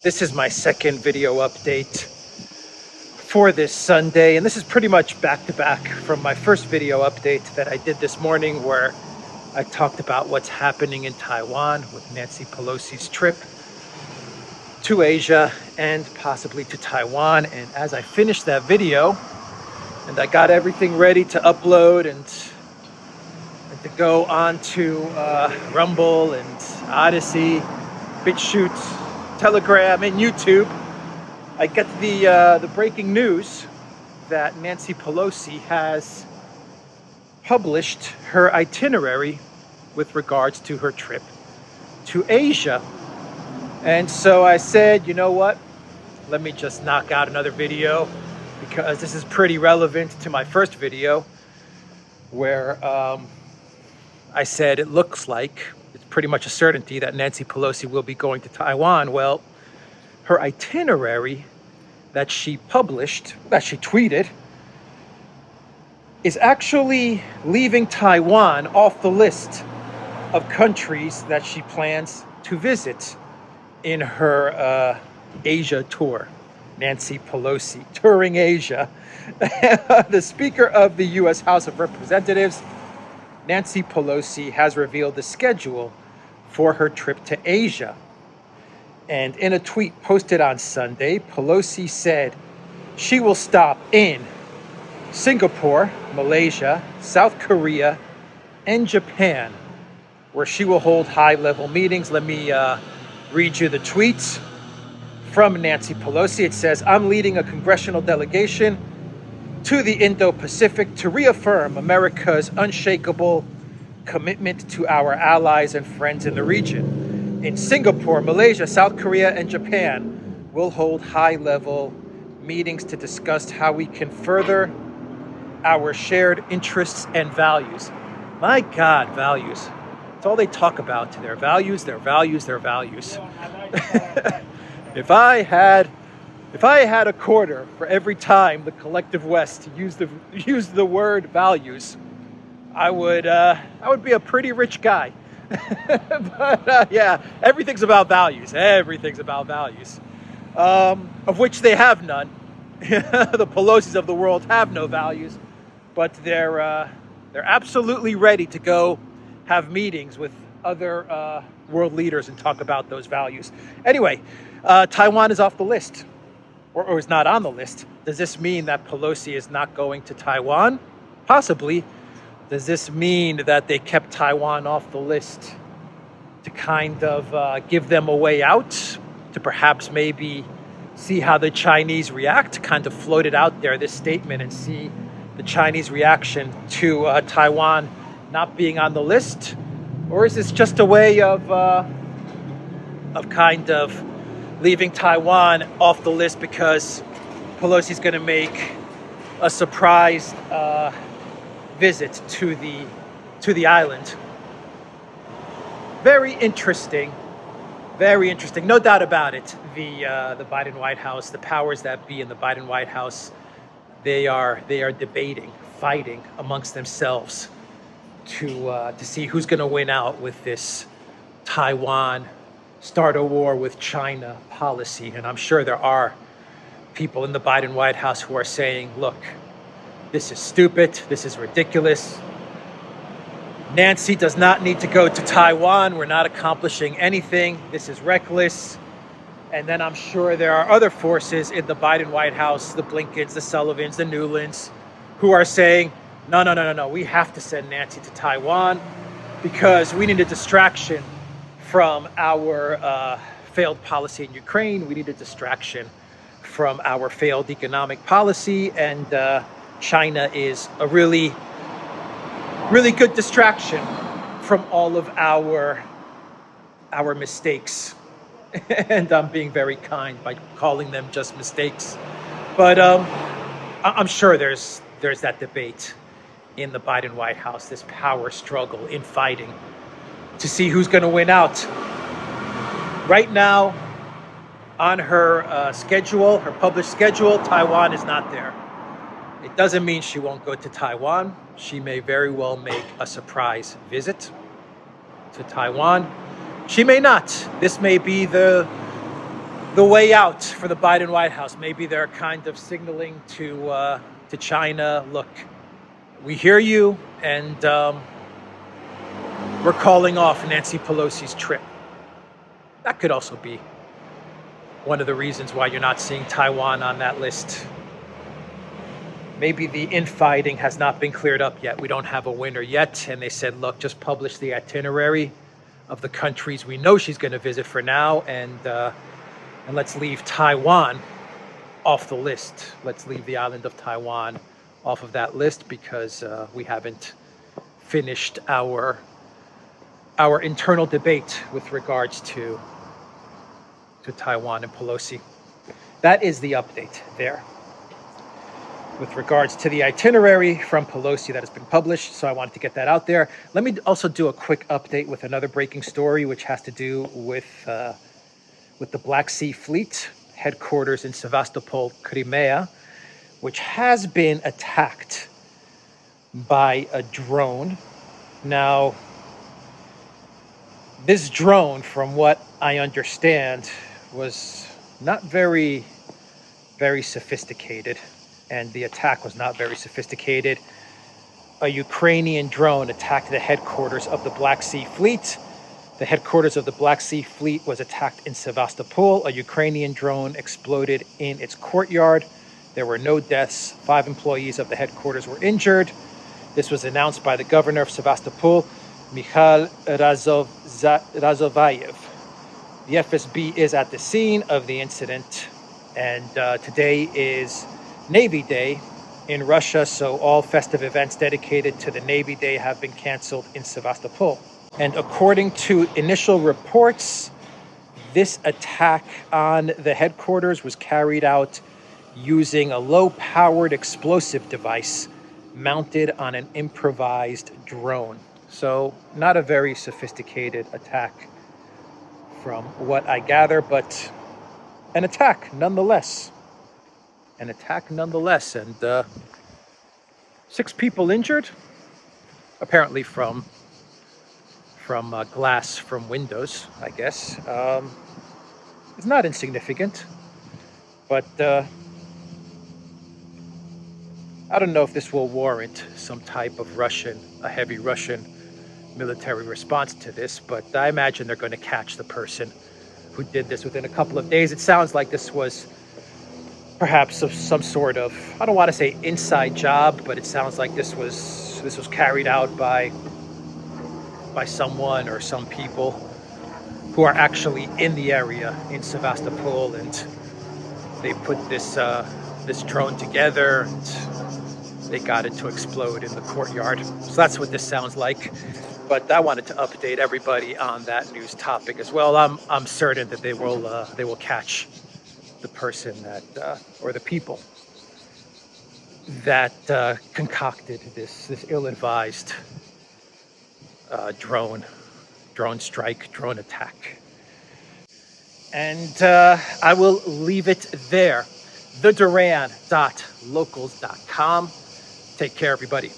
This is my second video update for this Sunday, and this is pretty much back to back from my first video update that I did this morning, where I talked about what's happening in Taiwan with Nancy Pelosi's trip to Asia and possibly to Taiwan. And as I finished that video and I got everything ready to upload and to go on to Rumble and ODYSEE, BitChute, Telegram, and YouTube, I get the breaking news that Nancy Pelosi has published her itinerary with regards to her trip to Asia. And so I said, you know what? Let me just knock out another video, because this is pretty relevant to my first video, where I said it looks like it's pretty much a certainty that Nancy Pelosi will be going to Taiwan. Well, her itinerary that she published, that she tweeted, is actually leaving Taiwan off the list of countries that she plans to visit in her Asia tour. Nancy Pelosi touring Asia. The Speaker of the U.S. House of Representatives, Nancy Pelosi, has revealed the schedule for her trip to Asia. And in a tweet posted on Sunday, Pelosi said she will stop in Singapore, Malaysia, South Korea, and Japan, where she will hold high-level meetings. Let me read you the tweets from Nancy Pelosi. It says, "I'm leading a congressional delegation to the Indo-Pacific to reaffirm America's unshakable commitment to our allies and friends in the region. In Singapore, Malaysia, South Korea, and Japan, we'll hold high-level meetings to discuss how we can further our shared interests and values." My God, values. It's all they talk about. Their values, their values, their values. If I had a quarter for every time the collective West used the word values, I would be a pretty rich guy. But yeah, everything's about values. Everything's about values, of which they have none. The Pelosis of the world have no values, but they're absolutely ready to go have meetings with other world leaders and talk about those values. Anyway, Taiwan is off the list, or is not on the list. Does this mean that Pelosi is not going to Taiwan? Possibly. Does this mean that they kept Taiwan off the list to kind of give them a way out, to perhaps maybe see how the Chinese react, kind of floated out there this statement and see the Chinese reaction to Taiwan not being on the list? Or is this just a way of kind of leaving Taiwan off the list because Pelosi's going to make a surprise visit to the island? Very interesting, no doubt about it. The Biden White House, the powers that be in the Biden White House, they are debating, fighting amongst themselves to see who's going to win out with this Taiwan start a war with China policy. And I'm sure there are people in the Biden White House who are saying, look, this is stupid. This is ridiculous. Nancy does not need to go to Taiwan. We're not accomplishing anything. This is reckless. And then I'm sure there are other forces in the Biden White House, the Blinkens, the Sullivans, the Newlands, who are saying, no. We have to send Nancy to Taiwan because we need a distraction from our failed policy in Ukraine. We need a distraction from our failed economic policy. And China is a really, really good distraction from all of our mistakes. And I'm being very kind by calling them just mistakes. But I'm sure there's that debate in the Biden White House, this power struggle in fighting to see who's going to win out. Right now, on her schedule, her published schedule, Taiwan is not there. It doesn't mean she won't go to Taiwan. She may very well make a surprise visit to Taiwan. She may not. This may be the the way out for the Biden White House. Maybe they're kind of signaling to China, look, we hear you, and we're calling off Nancy Pelosi's trip. That could also be one of the reasons why you're not seeing Taiwan on that list. Maybe the infighting has not been cleared up yet. We don't have a winner yet. And they said, look, just publish the itinerary of the countries we know she's going to visit for now, and let's leave Taiwan off the list. Let's leave the island of Taiwan off of that list because we haven't finished our internal debate with regards to Taiwan and Pelosi. That is the update there with regards to the itinerary from Pelosi that has been published. So I wanted to get that out there. Let me also do a quick update with another breaking story, which has to do with the Black Sea Fleet headquarters in Sevastopol, Crimea, which has been attacked by a drone. Now, this drone, from what I understand, was not very sophisticated, and the attack was not very sophisticated. A Ukrainian drone attacked the headquarters of the Black Sea Fleet. The headquarters of the Black Sea Fleet was attacked in Sevastopol. A Ukrainian drone exploded in its courtyard. There were no deaths. 5 employees of the headquarters were injured. This was announced by the governor of Sevastopol, Mikhail Razovayev. The FSB is at the scene of the incident, and today is Navy Day in Russia, so all festive events dedicated to the Navy Day have been canceled in Sevastopol. And according to initial reports, this attack on the headquarters was carried out using a low-powered explosive device mounted on an improvised drone. So not a very sophisticated attack from what I gather, but an attack nonetheless. An attack nonetheless. And 6 people injured, apparently from glass from windows, I guess. It's not insignificant, but I don't know if this will warrant some type of a heavy Russian military response to this, but I imagine they're going to catch the person who did this within a couple of days. It sounds like this was perhaps some sort of, I don't want to say inside job, but it sounds like this was carried out by someone or some people who are actually in the area in Sevastopol, and they put this drone together and they got it to explode in the courtyard. So that's what this sounds like. But I wanted to update everybody on that news topic as well. I'm certain that they will catch the person that or the people that concocted this ill-advised drone strike, drone attack. And I will leave it there. theduran.locals.com. Take care, everybody.